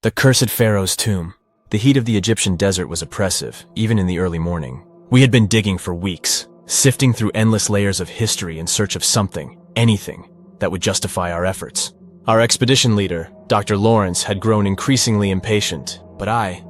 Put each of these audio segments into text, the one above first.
The cursed Pharaoh's tomb. The heat of the Egyptian desert was oppressive, even in the early morning. We had been digging for weeks, sifting through endless layers of history in search of something, anything, that would justify our efforts. Our expedition leader, Dr. Lawrence, had grown increasingly impatient, but I,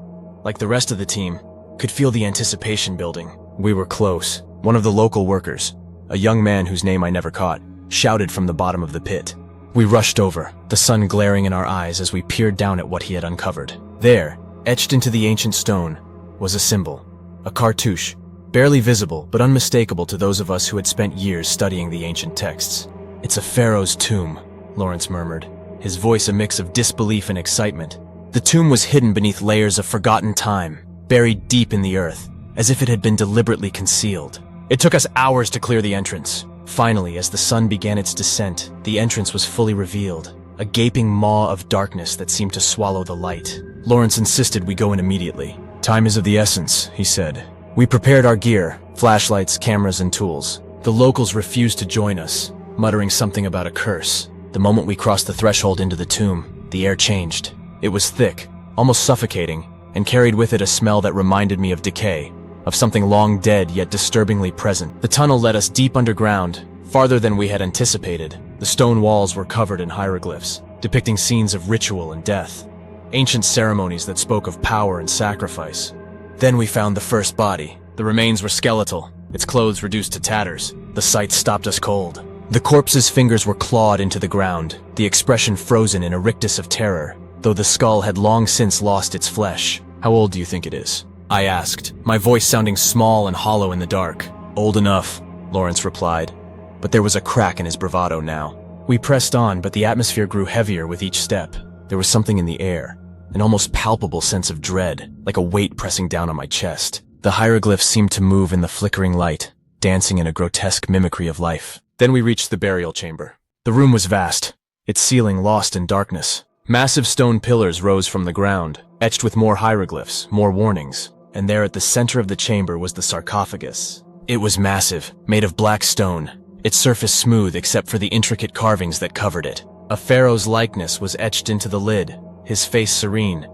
like the rest of the team, could feel the anticipation building. We were close. One of the local workers, a young man whose name I never caught, shouted from the bottom of the pit. We rushed over, the sun glaring in our eyes as we peered down at what he had uncovered. There, etched into the ancient stone, was a symbol, a cartouche, barely visible but unmistakable to those of us who had spent years studying the ancient texts. "It's a pharaoh's tomb," Lawrence murmured, his voice a mix of disbelief and excitement. The tomb was hidden beneath layers of forgotten time, buried deep in the earth, as if it had been deliberately concealed. It took us hours to clear the entrance. Finally, as the sun began its descent, the entrance was fully revealed, a gaping maw of darkness that seemed to swallow the light. Lawrence insisted we go in immediately. "Time is of the essence," he said. We prepared our gear, flashlights, cameras, and tools. The locals refused to join us, muttering something about a curse. The moment we crossed the threshold into the tomb, the air changed. It was thick, almost suffocating, and carried with it a smell that reminded me of decay, of something long dead yet disturbingly present. The tunnel led us deep underground, farther than we had anticipated. The stone walls were covered in hieroglyphs, depicting scenes of ritual and death, ancient ceremonies that spoke of power and sacrifice. Then we found the first body. The remains were skeletal, its clothes reduced to tatters. The sight stopped us cold. The corpse's fingers were clawed into the ground, the expression frozen in a rictus of terror, though the skull had long since lost its flesh. "How old do you think it is?" I asked, my voice sounding small and hollow in the dark. "Old enough," Lawrence replied, but there was a crack in his bravado now. We pressed on, but the atmosphere grew heavier with each step. There was something in the air, an almost palpable sense of dread, like a weight pressing down on my chest. The hieroglyphs seemed to move in the flickering light, dancing in a grotesque mimicry of life. Then we reached the burial chamber. The room was vast, its ceiling lost in darkness. Massive stone pillars rose from the ground, etched with more hieroglyphs, more warnings. And there at the center of the chamber was the sarcophagus. It was massive, made of black stone, its surface smooth except for the intricate carvings that covered it. A pharaoh's likeness was etched into the lid, his face serene.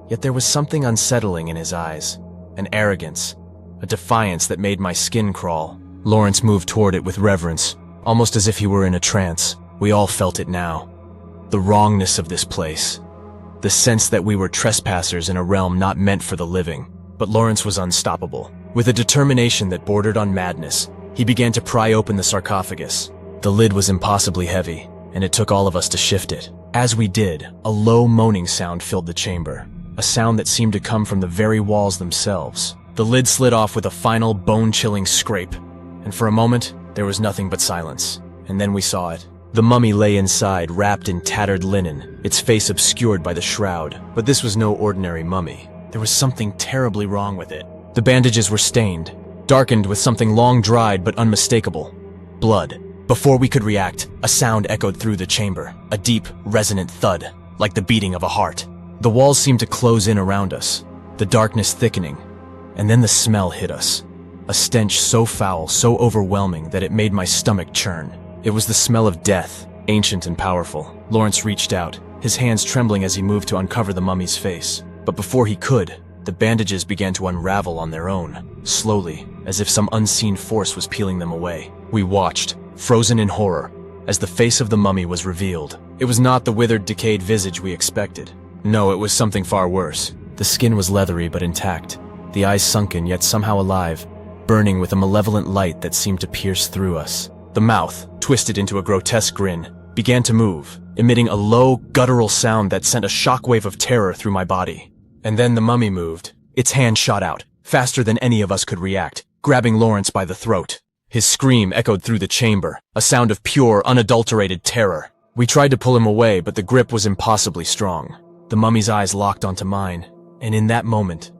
Yet there was something unsettling in his eyes, an arrogance, a defiance that made my skin crawl. Lawrence moved toward it with reverence, almost as if he were in a trance. We all felt it now. The wrongness of this place. The sense that we were trespassers in a realm not meant for the living. But Lawrence was unstoppable. With a determination that bordered on madness, he began to pry open the sarcophagus. The lid was impossibly heavy, and it took all of us to shift it. As we did, a low moaning sound filled the chamber, a sound that seemed to come from the very walls themselves. The lid slid off with a final bone-chilling scrape, and for a moment, there was nothing but silence. And then we saw it. The mummy lay inside, wrapped in tattered linen, its face obscured by the shroud. But this was no ordinary mummy. There was something terribly wrong with it. The bandages were stained, darkened with something long dried but unmistakable. Blood. Before we could react, a sound echoed through the chamber, a deep, resonant thud, like the beating of a heart. The walls seemed to close in around us, the darkness thickening, and then the smell hit us. A stench so foul, so overwhelming that it made my stomach churn. It was the smell of death, ancient and powerful. Lawrence reached out, his hands trembling as he moved to uncover the mummy's face. But before he could, the bandages began to unravel on their own, slowly, as if some unseen force was peeling them away. We watched, frozen in horror, as the face of the mummy was revealed. It was not the withered, decayed visage we expected. No, it was something far worse. The skin was leathery but intact, the eyes sunken yet somehow alive, burning with a malevolent light that seemed to pierce through us. The mouth, twisted into a grotesque grin, began to move, emitting a low, guttural sound that sent a shockwave of terror through my body. And then the mummy moved. Its hand shot out, faster than any of us could react, grabbing Lawrence by the throat. His scream echoed through the chamber, a sound of pure, unadulterated terror. We tried to pull him away, but the grip was impossibly strong. The mummy's eyes locked onto mine, and in that moment,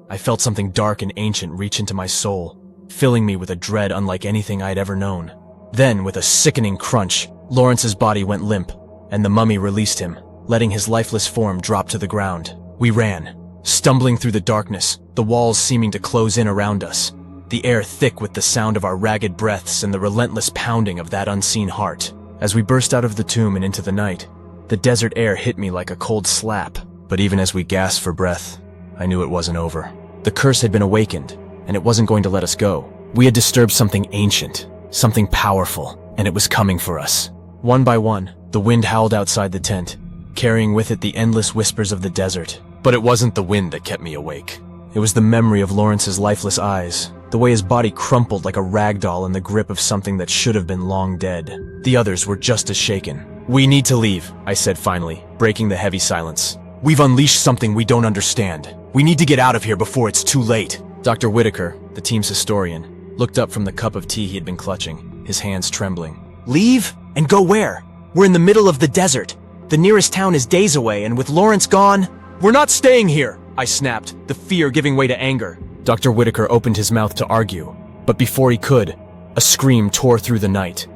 I felt something dark and ancient reach into my soul, filling me with a dread unlike anything I'd ever known. Then, with a sickening crunch, Lawrence's body went limp, and the mummy released him, letting his lifeless form drop to the ground. We ran, stumbling through the darkness, the walls seeming to close in around us, the air thick with the sound of our ragged breaths and the relentless pounding of that unseen heart. As we burst out of the tomb and into the night, the desert air hit me like a cold slap. But even as we gasped for breath, I knew it wasn't over. The curse had been awakened, and it wasn't going to let us go. We had disturbed something ancient, something powerful, and it was coming for us. One by one, the wind howled outside the tent, carrying with it the endless whispers of the desert. But it wasn't the wind that kept me awake. It was the memory of Lawrence's lifeless eyes, the way his body crumpled like a rag doll in the grip of something that should have been long dead. The others were just as shaken. "We need to leave," I said finally, breaking the heavy silence. "We've unleashed something we don't understand. We need to get out of here before it's too late." Dr. Whitaker, the team's historian, looked up from the cup of tea he had been clutching, his hands trembling. "Leave? And go where? We're in the middle of the desert. The nearest town is days away, and with Lawrence gone..." "We're not staying here!" I snapped, the fear giving way to anger. Dr. Whitaker opened his mouth to argue, but before he could, a scream tore through the night.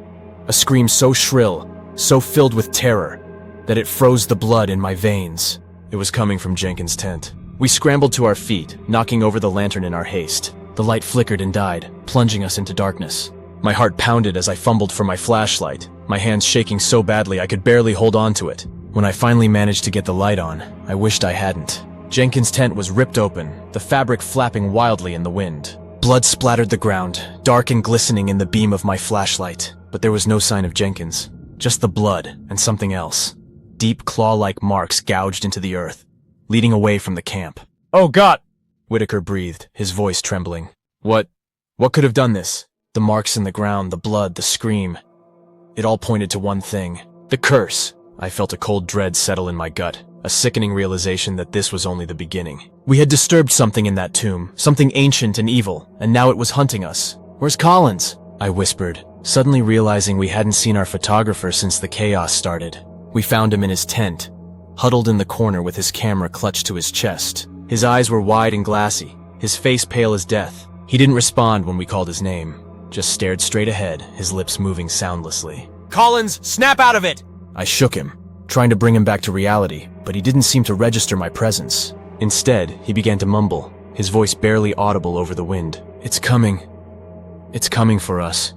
A scream so shrill, so filled with terror, that it froze the blood in my veins. It was coming from Jenkins' tent. We scrambled to our feet, knocking over the lantern in our haste. The light flickered and died, plunging us into darkness. My heart pounded as I fumbled for my flashlight, my hands shaking so badly I could barely hold on to it. When I finally managed to get the light on, I wished I hadn't. Jenkins' tent was ripped open, the fabric flapping wildly in the wind. Blood splattered the ground, dark and glistening in the beam of my flashlight, but there was no sign of Jenkins. Just the blood and something else. Deep claw-like marks gouged into the earth, leading away from the camp. "Oh God!" Whitaker breathed, his voice trembling. What could have done this? The marks in the ground, the blood, the scream. It all pointed to one thing. The curse. I felt a cold dread settle in my gut, a sickening realization that this was only the beginning. We had disturbed something in that tomb, something ancient and evil, and now it was hunting us. "Where's Collins?" I whispered, suddenly realizing we hadn't seen our photographer since the chaos started. We found him in his tent, huddled in the corner with his camera clutched to his chest. His eyes were wide and glassy, his face pale as death. He didn't respond when we called his name, just stared straight ahead, his lips moving soundlessly. "Collins, snap out of it!" I shook him, trying to bring him back to reality, but he didn't seem to register my presence. Instead, he began to mumble, his voice barely audible over the wind. "It's coming. It's coming for us.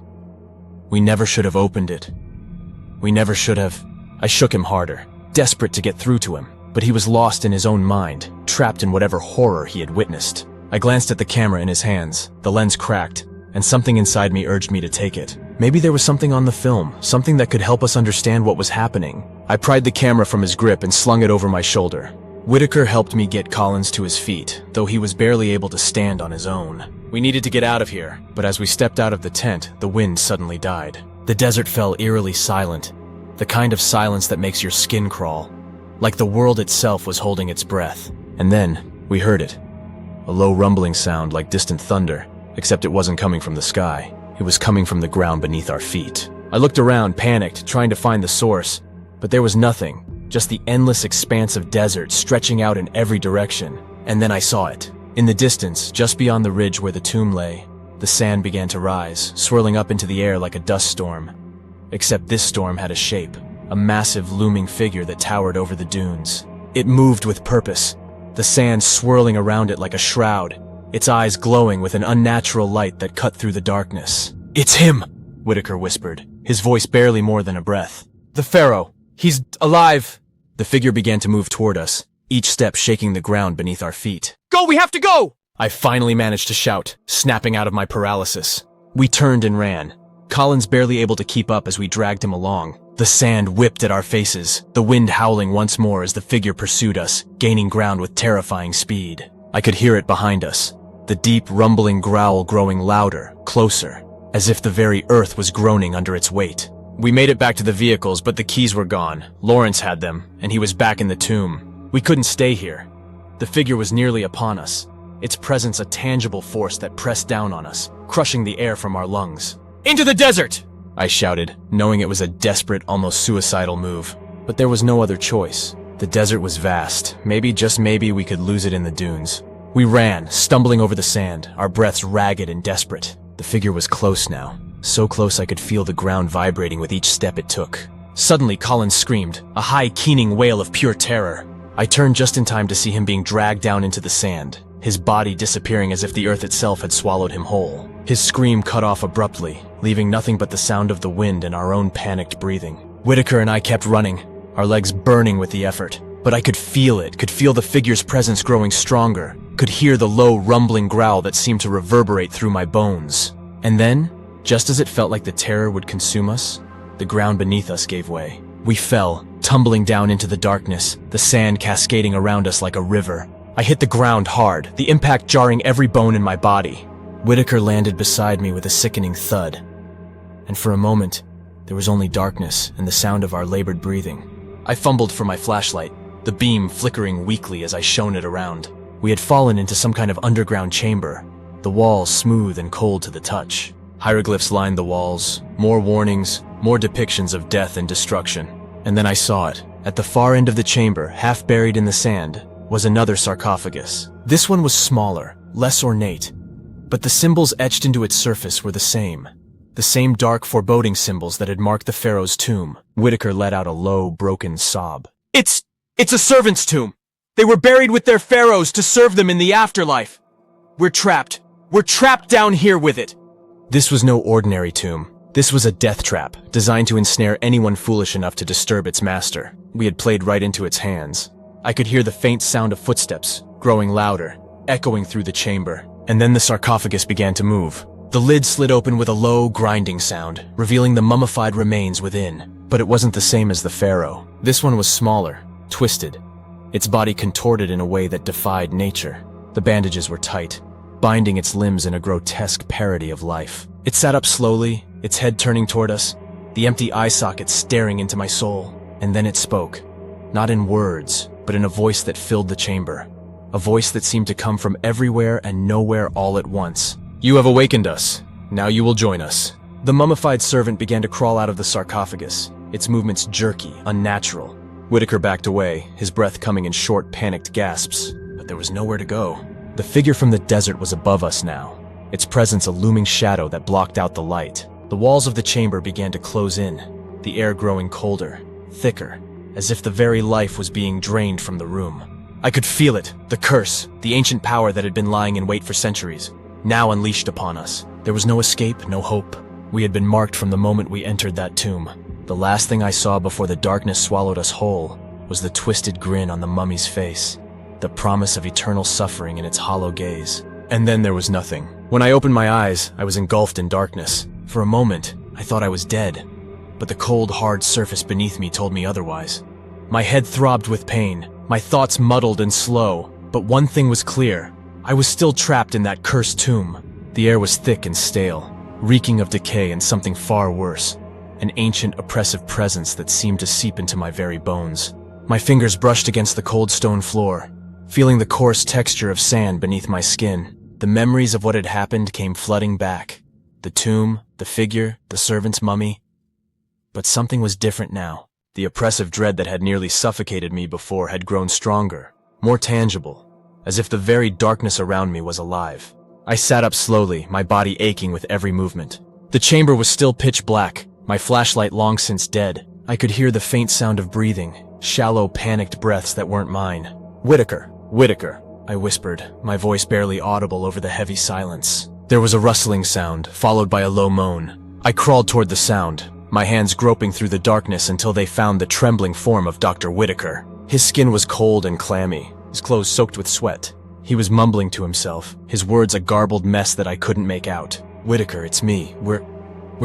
We never should have opened it. We never should have..." I shook him harder, desperate to get through to him, but he was lost in his own mind, trapped in whatever horror he had witnessed. I glanced at the camera in his hands, the lens cracked, and something inside me urged me to take it. Maybe there was something on the film, something that could help us understand what was happening. I pried the camera from his grip and slung it over my shoulder. Whitaker helped me get Collins to his feet, though he was barely able to stand on his own. We needed to get out of here, but as we stepped out of the tent, the wind suddenly died. The desert fell eerily silent, the kind of silence that makes your skin crawl, like the world itself was holding its breath. And then, we heard it. A low rumbling sound like distant thunder, except it wasn't coming from the sky. It was coming from the ground beneath our feet. I looked around, panicked, trying to find the source, but there was nothing, just the endless expanse of desert stretching out in every direction. And then I saw it. In the distance, just beyond the ridge where the tomb lay, the sand began to rise, swirling up into the air like a dust storm. Except this storm had a shape, a massive looming figure that towered over the dunes. It moved with purpose, the sand swirling around it like a shroud, its eyes glowing with an unnatural light that cut through the darkness. "It's him," Whitaker whispered, his voice barely more than a breath. "The Pharaoh. He's alive." The figure began to move toward us, each step shaking the ground beneath our feet. "Go, we have to go!" I finally managed to shout, snapping out of my paralysis. We turned and ran, Collins barely able to keep up as we dragged him along. The sand whipped at our faces, the wind howling once more as the figure pursued us, gaining ground with terrifying speed. I could hear it behind us, the deep rumbling growl growing louder, closer, as if the very earth was groaning under its weight. We made it back to the vehicles, but the keys were gone. Lawrence had them, and he was back in the tomb. We couldn't stay here. The figure was nearly upon us, its presence a tangible force that pressed down on us, crushing the air from our lungs. "Into the desert!" I shouted, knowing it was a desperate, almost suicidal move. But there was no other choice. The desert was vast. Maybe, just maybe, we could lose it in the dunes. We ran, stumbling over the sand, our breaths ragged and desperate. The figure was close now, so close I could feel the ground vibrating with each step it took. Suddenly, Collins screamed, a high, keening wail of pure terror. I turned just in time to see him being dragged down into the sand, his body disappearing as if the earth itself had swallowed him whole. His scream cut off abruptly, leaving nothing but the sound of the wind and our own panicked breathing. Whitaker and I kept running, our legs burning with the effort. but I could feel it, could feel the figure's presence growing stronger, could hear the low rumbling growl that seemed to reverberate through my bones. And then, just as it felt like the terror would consume us, the ground beneath us gave way. We fell, tumbling down into the darkness, the sand cascading around us like a river. I hit the ground hard, the impact jarring every bone in my body. Whitaker landed beside me with a sickening thud. And for a moment, there was only darkness and the sound of our labored breathing. I fumbled for my flashlight, the beam flickering weakly as I shone it around. We had fallen into some kind of underground chamber, the walls smooth and cold to the touch. Hieroglyphs lined the walls, more warnings, more depictions of death and destruction. And then I saw it. At the far end of the chamber, half buried in the sand, was another sarcophagus. This one was smaller, less ornate, but the symbols etched into its surface were the same dark, foreboding symbols that had marked the Pharaoh's tomb. Whitaker let out a low, broken sob. It's a servant's tomb! They were buried with their pharaohs to serve them in the afterlife! We're trapped down here with it! This was no ordinary tomb. This was a death trap, designed to ensnare anyone foolish enough to disturb its master. We had played right into its hands. I could hear the faint sound of footsteps, growing louder, echoing through the chamber. And then the sarcophagus began to move. The lid slid open with a low, grinding sound, revealing the mummified remains within. But it wasn't the same as the pharaoh. This one was smaller, twisted, its body contorted in a way that defied nature. The bandages were tight, binding its limbs in a grotesque parody of life. It sat up slowly, its head turning toward us, the empty eye sockets staring into my soul. And then it spoke, not in words, but in a voice that filled the chamber. A voice that seemed to come from everywhere and nowhere all at once. You have awakened us. Now you will join us. The mummified servant began to crawl out of the sarcophagus, its movements jerky, unnatural. Whitaker backed away, his breath coming in short, panicked gasps. But there was nowhere to go. The figure from the desert was above us now, its presence a looming shadow that blocked out the light. The walls of the chamber began to close in, the air growing colder, thicker, as if the very life was being drained from the room. I could feel it, the curse, the ancient power that had been lying in wait for centuries, now unleashed upon us. There was no escape, no hope. We had been marked from the moment we entered that tomb. The last thing I saw before the darkness swallowed us whole was the twisted grin on the mummy's face, the promise of eternal suffering in its hollow gaze. And then there was nothing. When I opened my eyes, I was engulfed in darkness. For a moment, I thought I was dead, but the cold, hard surface beneath me told me otherwise. My head throbbed with pain, my thoughts muddled and slow, but one thing was clear. I was still trapped in that cursed tomb. The air was thick and stale, reeking of decay and something far worse, an ancient, oppressive presence that seemed to seep into my very bones. My fingers brushed against the cold stone floor, feeling the coarse texture of sand beneath my skin. The memories of what had happened came flooding back. The tomb, the figure, the servant's mummy. But something was different now. The oppressive dread that had nearly suffocated me before had grown stronger, more tangible, as if the very darkness around me was alive. I sat up slowly, my body aching with every movement. The chamber was still pitch black, my flashlight long since dead. I could hear the faint sound of breathing, shallow, panicked breaths that weren't mine. Whitaker, Whitaker, I whispered, my voice barely audible over the heavy silence. There was a rustling sound, followed by a low moan. I crawled toward the sound, my hands groping through the darkness until they found the trembling form of Dr. Whitaker. His skin was cold and clammy, his clothes soaked with sweat. He was mumbling to himself, his words a garbled mess that I couldn't make out. Whitaker, it's me. We're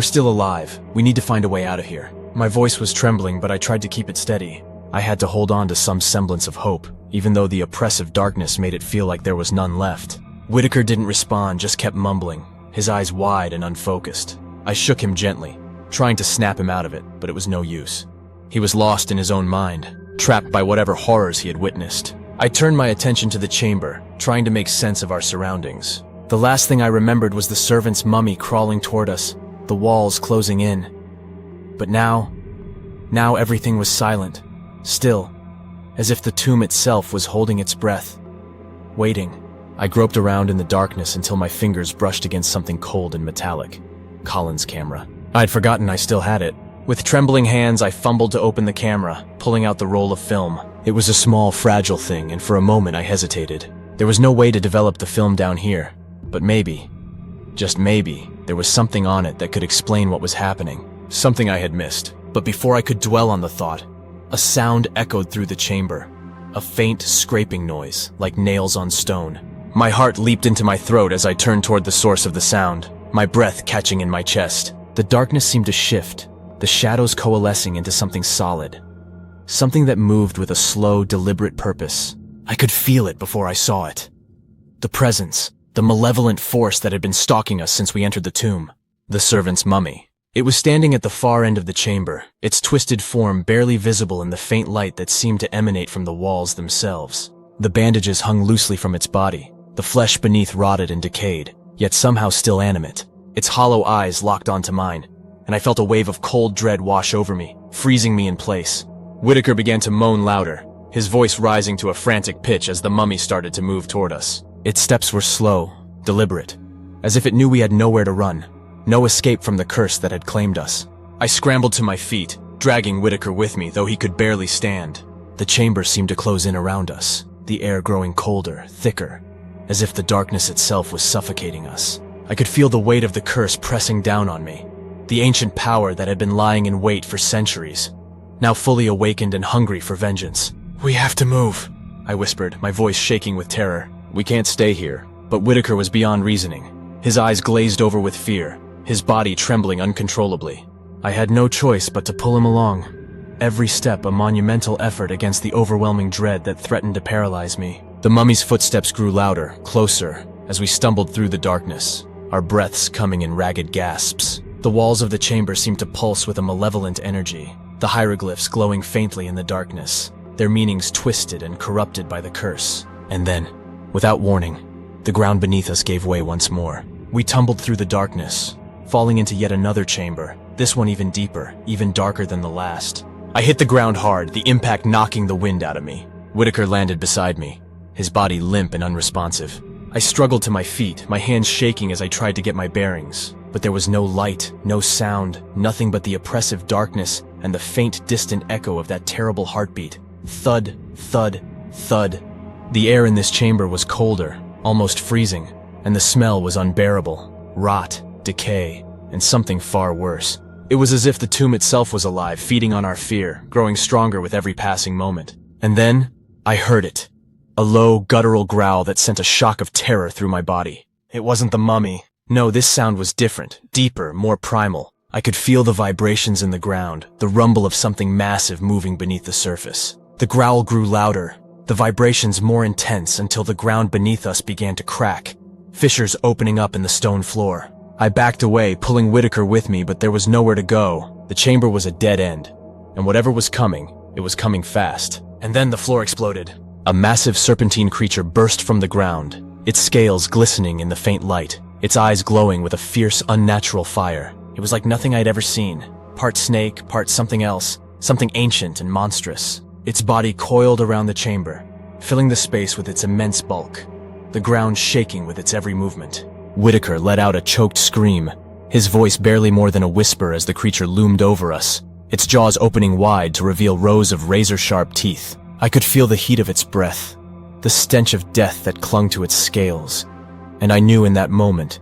still alive. We need to find a way out of here. My voice was trembling, but I tried to keep it steady. I had to hold on to some semblance of hope, even though the oppressive darkness made it feel like there was none left. Whitaker didn't respond, just kept mumbling, his eyes wide and unfocused. I shook him gently, trying to snap him out of it, but it was no use. He was lost in his own mind, trapped by whatever horrors he had witnessed. I turned my attention to the chamber, trying to make sense of our surroundings. The last thing I remembered was the servant's mummy crawling toward us, the walls closing in. But now everything was silent, still, as if the tomb itself was holding its breath, waiting. I groped around in the darkness until my fingers brushed against something cold and metallic. Colin's camera. I'd forgotten I still had it. With trembling hands, I fumbled to open the camera, pulling out the roll of film. It was a small, fragile thing, and for a moment I hesitated. There was no way to develop the film down here, but maybe, just maybe, there was something on it that could explain what was happening, something I had missed. But before I could dwell on the thought, a sound echoed through the chamber, a faint scraping noise, like nails on stone. My heart leaped into my throat as I turned toward the source of the sound, my breath catching in my chest. The darkness seemed to shift, the shadows coalescing into something solid. Something that moved with a slow, deliberate purpose. I could feel it before I saw it. The presence, the malevolent force that had been stalking us since we entered the tomb. The servant's mummy. It was standing at the far end of the chamber, its twisted form barely visible in the faint light that seemed to emanate from the walls themselves. The bandages hung loosely from its body, the flesh beneath rotted and decayed, yet somehow still animate. Its hollow eyes locked onto mine, and I felt a wave of cold dread wash over me, freezing me in place. Whitaker began to moan louder, his voice rising to a frantic pitch as the mummy started to move toward us. Its steps were slow, deliberate, as if it knew we had nowhere to run. No escape from the curse that had claimed us. I scrambled to my feet, dragging Whitaker with me, though he could barely stand. The chamber seemed to close in around us, the air growing colder, thicker, as if the darkness itself was suffocating us. I could feel the weight of the curse pressing down on me, the ancient power that had been lying in wait for centuries, now fully awakened and hungry for vengeance. "We have to move," I whispered, my voice shaking with terror. "We can't stay here." But Whitaker was beyond reasoning. His eyes glazed over with fear, his body trembling uncontrollably. I had no choice but to pull him along, every step a monumental effort against the overwhelming dread that threatened to paralyze me. The mummy's footsteps grew louder, closer, as we stumbled through the darkness, our breaths coming in ragged gasps. The walls of the chamber seemed to pulse with a malevolent energy, the hieroglyphs glowing faintly in the darkness, their meanings twisted and corrupted by the curse. And then, without warning, the ground beneath us gave way once more. We tumbled through the darkness, falling into yet another chamber, this one even deeper, even darker than the last. I hit the ground hard, the impact knocking the wind out of me. Whitaker landed beside me, his body limp and unresponsive. I struggled to my feet, my hands shaking as I tried to get my bearings. But there was no light, no sound, nothing but the oppressive darkness and the faint, distant echo of that terrible heartbeat. Thud, thud, thud. The air in this chamber was colder, almost freezing, and the smell was unbearable. Rot, decay, and something far worse. It was as if the tomb itself was alive, feeding on our fear, growing stronger with every passing moment. And then, I heard it. A low, guttural growl that sent a shock of terror through my body. It wasn't the mummy. No, this sound was different, deeper, more primal. I could feel the vibrations in the ground, the rumble of something massive moving beneath the surface. The growl grew louder, the vibrations more intense until the ground beneath us began to crack, fissures opening up in the stone floor. I backed away, pulling Whitaker with me, but there was nowhere to go. The chamber was a dead end, and whatever was coming, it was coming fast. And then the floor exploded. A massive serpentine creature burst from the ground, its scales glistening in the faint light, its eyes glowing with a fierce, unnatural fire. It was like nothing I'd ever seen. Part snake, part something else, something ancient and monstrous. Its body coiled around the chamber, filling the space with its immense bulk, the ground shaking with its every movement. Whitaker let out a choked scream, his voice barely more than a whisper as the creature loomed over us, its jaws opening wide to reveal rows of razor-sharp teeth. I could feel the heat of its breath, the stench of death that clung to its scales, and I knew in that moment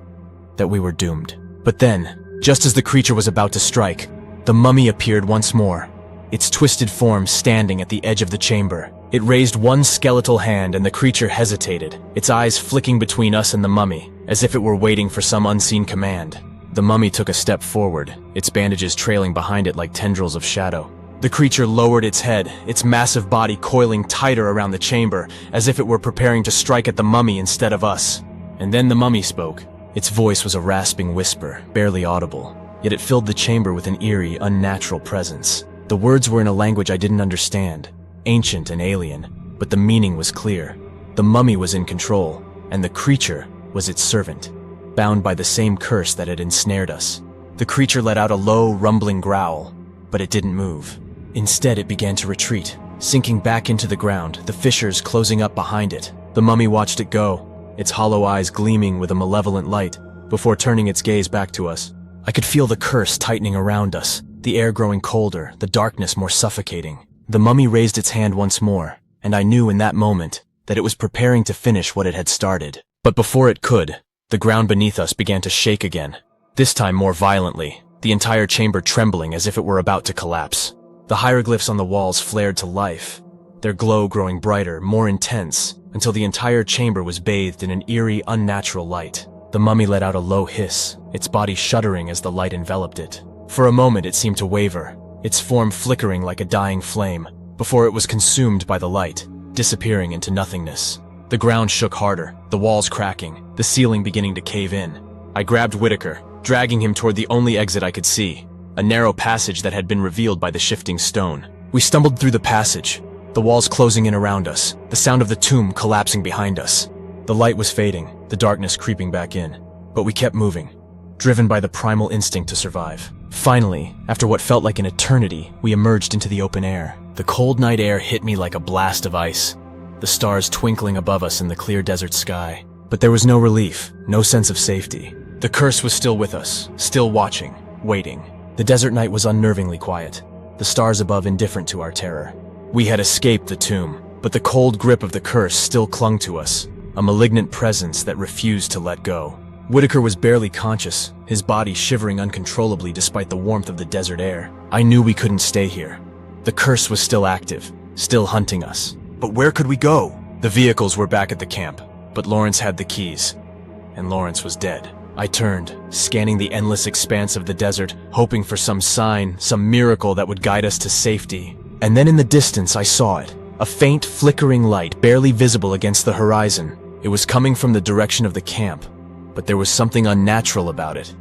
that we were doomed. But then, just as the creature was about to strike, the mummy appeared once more, its twisted form standing at the edge of the chamber. It raised one skeletal hand and the creature hesitated, its eyes flicking between us and the mummy, as if it were waiting for some unseen command. The mummy took a step forward, its bandages trailing behind it like tendrils of shadow. The creature lowered its head, its massive body coiling tighter around the chamber, as if it were preparing to strike at the mummy instead of us. And then the mummy spoke. Its voice was a rasping whisper, barely audible, yet it filled the chamber with an eerie, unnatural presence. The words were in a language I didn't understand, ancient and alien, but the meaning was clear. The mummy was in control, and the creature was its servant, bound by the same curse that had ensnared us. The creature let out a low, rumbling growl, but it didn't move. Instead, it began to retreat, sinking back into the ground, the fissures closing up behind it. The mummy watched it go, its hollow eyes gleaming with a malevolent light, before turning its gaze back to us. I could feel the curse tightening around us, the air growing colder, the darkness more suffocating. The mummy raised its hand once more, and I knew in that moment that it was preparing to finish what it had started. But before it could, the ground beneath us began to shake again, this time more violently, the entire chamber trembling as if it were about to collapse. The hieroglyphs on the walls flared to life, their glow growing brighter, more intense, until the entire chamber was bathed in an eerie, unnatural light. The mummy let out a low hiss, its body shuddering as the light enveloped it. For a moment it seemed to waver, its form flickering like a dying flame, before it was consumed by the light, disappearing into nothingness. The ground shook harder, the walls cracking, the ceiling beginning to cave in. I grabbed Whitaker, dragging him toward the only exit I could see, a narrow passage that had been revealed by the shifting stone. We stumbled through the passage, the walls closing in around us, the sound of the tomb collapsing behind us. The light was fading, the darkness creeping back in, but we kept moving, driven by the primal instinct to survive. Finally, after what felt like an eternity, we emerged into the open air. The cold night air hit me like a blast of ice, the stars twinkling above us in the clear desert sky. But there was no relief, no sense of safety. The curse was still with us, still watching, waiting. The desert night was unnervingly quiet, the stars above indifferent to our terror. We had escaped the tomb, but the cold grip of the curse still clung to us, a malignant presence that refused to let go. Whitaker was barely conscious, his body shivering uncontrollably despite the warmth of the desert air. I knew we couldn't stay here. The curse was still active, still hunting us. But where could we go? The vehicles were back at the camp, but Lawrence had the keys, and Lawrence was dead. I turned, scanning the endless expanse of the desert, hoping for some sign, some miracle that would guide us to safety. And then in the distance I saw it, a faint flickering light barely visible against the horizon. It was coming from the direction of the camp, but there was something unnatural about it.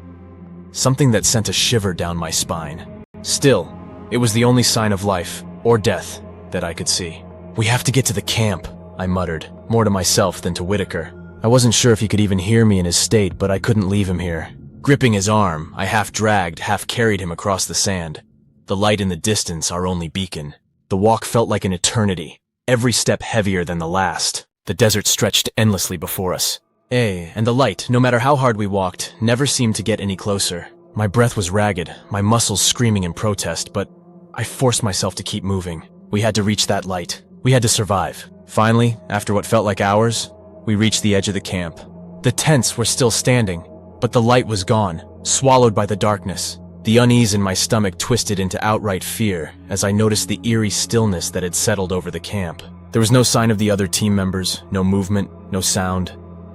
Something that sent a shiver down my spine. Still, it was the only sign of life, or death, that I could see. "We have to get to the camp," I muttered, more to myself than to Whitaker. I wasn't sure if he could even hear me in his state, but I couldn't leave him here. Gripping his arm, I half dragged, half carried him across the sand. The light in the distance, our only beacon. The walk felt like an eternity, every step heavier than the last. The desert stretched endlessly before us. And the light, no matter how hard we walked, never seemed to get any closer. My breath was ragged, my muscles screaming in protest, but I forced myself to keep moving. We had to reach that light. We had to survive. Finally, after what felt like hours, we reached the edge of the camp. The tents were still standing, but the light was gone, swallowed by the darkness. The unease in my stomach twisted into outright fear as I noticed the eerie stillness that had settled over the camp. There was no sign of the other team members, no movement, no sound,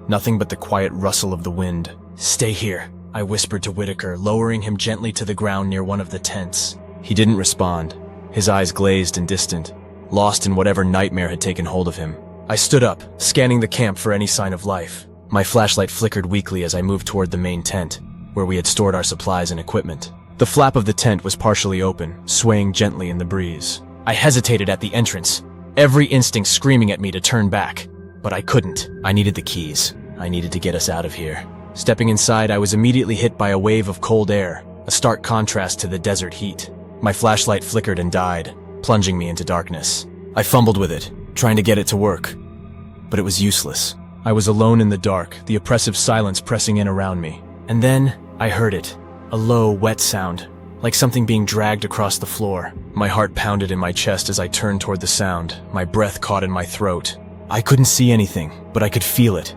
nothing but the quiet rustle of the wind. "Stay here," I whispered to Whitaker, lowering him gently to the ground near one of the tents. He didn't respond, his eyes glazed and distant, lost in whatever nightmare had taken hold of him. I stood up, scanning the camp for any sign of life. My flashlight flickered weakly as I moved toward the main tent, where we had stored our supplies and equipment. The flap of the tent was partially open, swaying gently in the breeze. I hesitated at the entrance, every instinct screaming at me to turn back. But I couldn't. I needed the keys. I needed to get us out of here. Stepping inside, I was immediately hit by a wave of cold air, a stark contrast to the desert heat. My flashlight flickered and died, plunging me into darkness. I fumbled with it, trying to get it to work. But it was useless. I was alone in the dark, the oppressive silence pressing in around me. And then, I heard it. A low, wet sound, like something being dragged across the floor. My heart pounded in my chest as I turned toward the sound, my breath caught in my throat. I couldn't see anything, but I could feel it.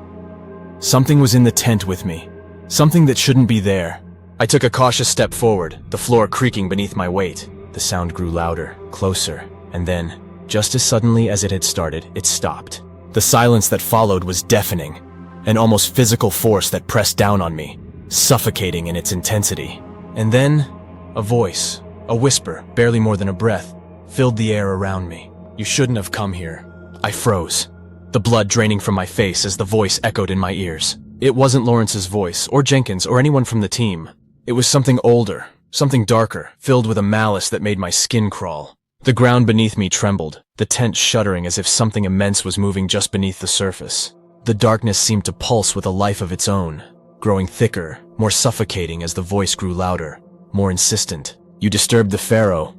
Something was in the tent with me. Something that shouldn't be there. I took a cautious step forward, the floor creaking beneath my weight. The sound grew louder, closer, and then, just as suddenly as it had started, it stopped. The silence that followed was deafening, an almost physical force that pressed down on me, suffocating in its intensity. And then, a voice, a whisper, barely more than a breath, filled the air around me. "You shouldn't have come here." I froze, the blood draining from my face as the voice echoed in my ears. It wasn't Lawrence's voice, or Jenkins, or anyone from the team. It was something older, something darker, filled with a malice that made my skin crawl. The ground beneath me trembled, the tent shuddering as if something immense was moving just beneath the surface. The darkness seemed to pulse with a life of its own, growing thicker, more suffocating as the voice grew louder, more insistent. "You disturbed the Pharaoh.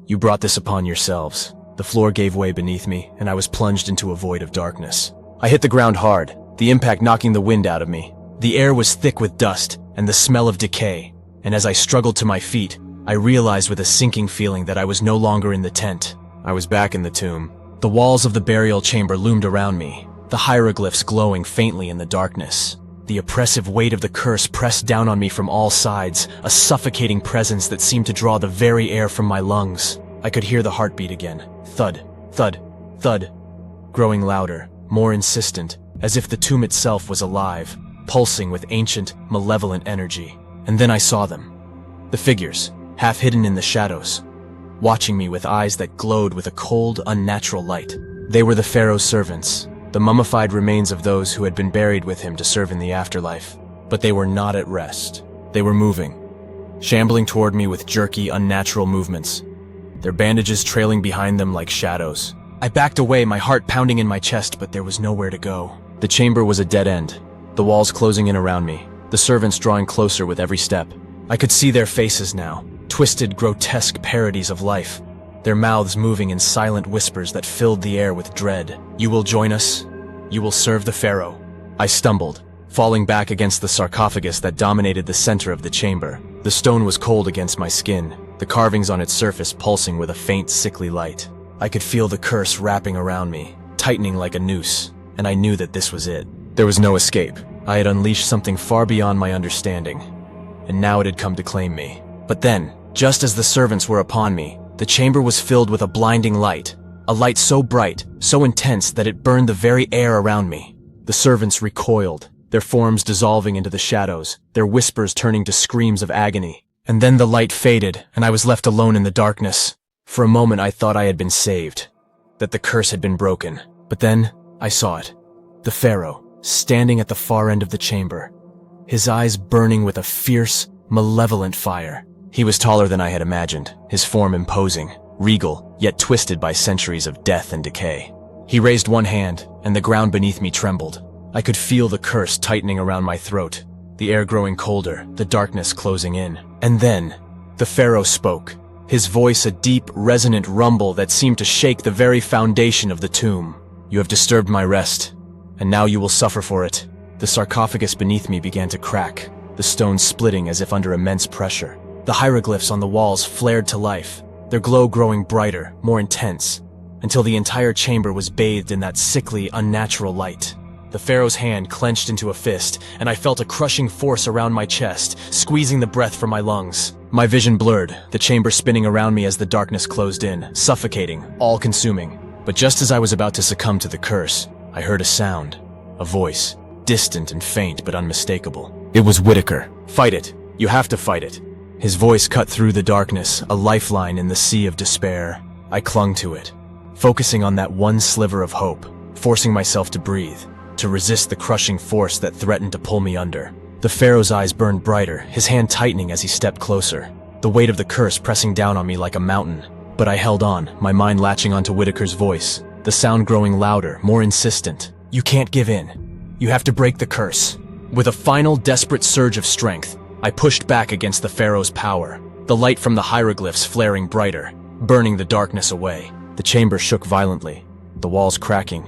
You brought this upon yourselves." The floor gave way beneath me, and I was plunged into a void of darkness. I hit the ground hard, the impact knocking the wind out of me. The air was thick with dust and the smell of decay, and as I struggled to my feet, I realized with a sinking feeling that I was no longer in the tent. I was back in the tomb. The walls of the burial chamber loomed around me, the hieroglyphs glowing faintly in the darkness. The oppressive weight of the curse pressed down on me from all sides, a suffocating presence that seemed to draw the very air from my lungs. I could hear the heartbeat again. Thud, thud, thud, growing louder, more insistent, as if the tomb itself was alive, pulsing with ancient, malevolent energy. And then I saw them. The figures, half hidden in the shadows, watching me with eyes that glowed with a cold, unnatural light. They were the Pharaoh's servants, the mummified remains of those who had been buried with him to serve in the afterlife. But they were not at rest. They were moving, shambling toward me with jerky, unnatural movements, their bandages trailing behind them like shadows. I backed away, my heart pounding in my chest, but there was nowhere to go. The chamber was a dead end, the walls closing in around me, the servants drawing closer with every step. I could see their faces now, twisted, grotesque parodies of life, their mouths moving in silent whispers that filled the air with dread. "You will join us. You will serve the Pharaoh." I stumbled, falling back against the sarcophagus that dominated the center of the chamber. The stone was cold against my skin, the carvings on its surface pulsing with a faint, sickly light. I could feel the curse wrapping around me, tightening like a noose, and I knew that this was it. There was no escape. I had unleashed something far beyond my understanding, and now it had come to claim me. But then, just as the servants were upon me, the chamber was filled with a blinding light, a light so bright, so intense that it burned the very air around me. The servants recoiled, their forms dissolving into the shadows, their whispers turning to screams of agony. And then the light faded, and I was left alone in the darkness. For a moment I thought I had been saved, that the curse had been broken. But then, I saw it. The Pharaoh, standing at the far end of the chamber, his eyes burning with a fierce, malevolent fire. He was taller than I had imagined, his form imposing, regal, yet twisted by centuries of death and decay. He raised one hand, and the ground beneath me trembled. I could feel the curse tightening around my throat, the air growing colder, the darkness closing in. And then, the Pharaoh spoke, his voice a deep, resonant rumble that seemed to shake the very foundation of the tomb. "You have disturbed my rest, and now you will suffer for it." The sarcophagus beneath me began to crack, the stone splitting as if under immense pressure. The hieroglyphs on the walls flared to life, their glow growing brighter, more intense, until the entire chamber was bathed in that sickly, unnatural light. The Pharaoh's hand clenched into a fist, and I felt a crushing force around my chest, squeezing the breath from my lungs. My vision blurred, the chamber spinning around me as the darkness closed in, suffocating, all-consuming. But just as I was about to succumb to the curse, I heard a sound, a voice, distant and faint but unmistakable. It was Whitaker. "Fight it. You have to fight it." His voice cut through the darkness, a lifeline in the sea of despair. I clung to it, focusing on that one sliver of hope, forcing myself to breathe, to resist the crushing force that threatened to pull me under. The Pharaoh's eyes burned brighter, his hand tightening as he stepped closer, the weight of the curse pressing down on me like a mountain. But I held on, my mind latching onto Whitaker's voice, the sound growing louder, more insistent. "You can't give in. You have to break the curse." With a final desperate surge of strength, I pushed back against the Pharaoh's power, the light from the hieroglyphs flaring brighter, burning the darkness away. The chamber shook violently, the walls cracking,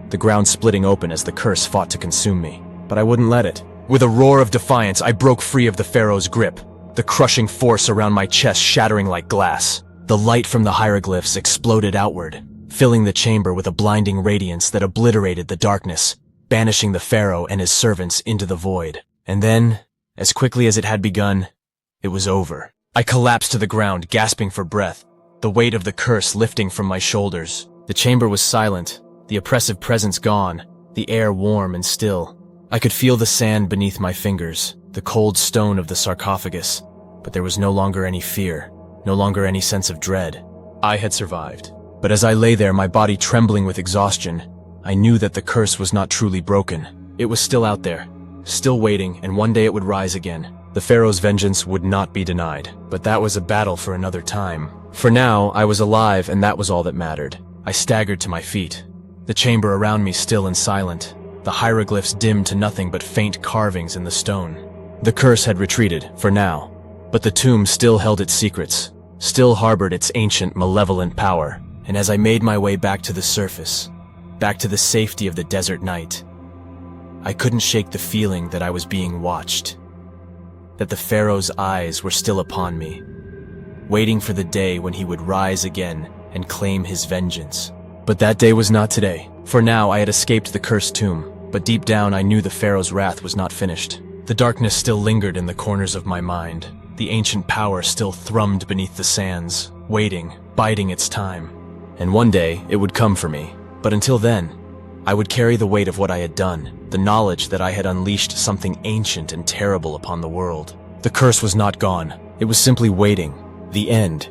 the ground splitting open as the curse fought to consume me. But I wouldn't let it. With a roar of defiance, I broke free of the Pharaoh's grip, the crushing force around my chest shattering like glass. The light from the hieroglyphs exploded outward, filling the chamber with a blinding radiance that obliterated the darkness, banishing the Pharaoh and his servants into the void. And then, as quickly as it had begun, it was over. I collapsed to the ground, gasping for breath, the weight of the curse lifting from my shoulders. The chamber was silent, the oppressive presence gone, the air warm and still. I could feel the sand beneath my fingers, the cold stone of the sarcophagus, but there was no longer any fear, no longer any sense of dread. I had survived. But as I lay there, my body trembling with exhaustion, I knew that the curse was not truly broken. It was still out there, still waiting, and one day it would rise again. The Pharaoh's vengeance would not be denied, but that was a battle for another time. For now, I was alive, and that was all that mattered. I staggered to my feet, the chamber around me still and silent, the hieroglyphs dimmed to nothing but faint carvings in the stone. The curse had retreated, for now, but the tomb still held its secrets, still harbored its ancient malevolent power. And as I made my way back to the surface, back to the safety of the desert night, I couldn't shake the feeling that I was being watched, that the Pharaoh's eyes were still upon me, waiting for the day when he would rise again and claim his vengeance. But that day was not today. For now, I had escaped the cursed tomb, but deep down I knew the Pharaoh's wrath was not finished. The darkness still lingered in the corners of my mind. The ancient power still thrummed beneath the sands, waiting, biding its time. And one day, it would come for me. But until then, I would carry the weight of what I had done, the knowledge that I had unleashed something ancient and terrible upon the world. The curse was not gone. It was simply waiting. The end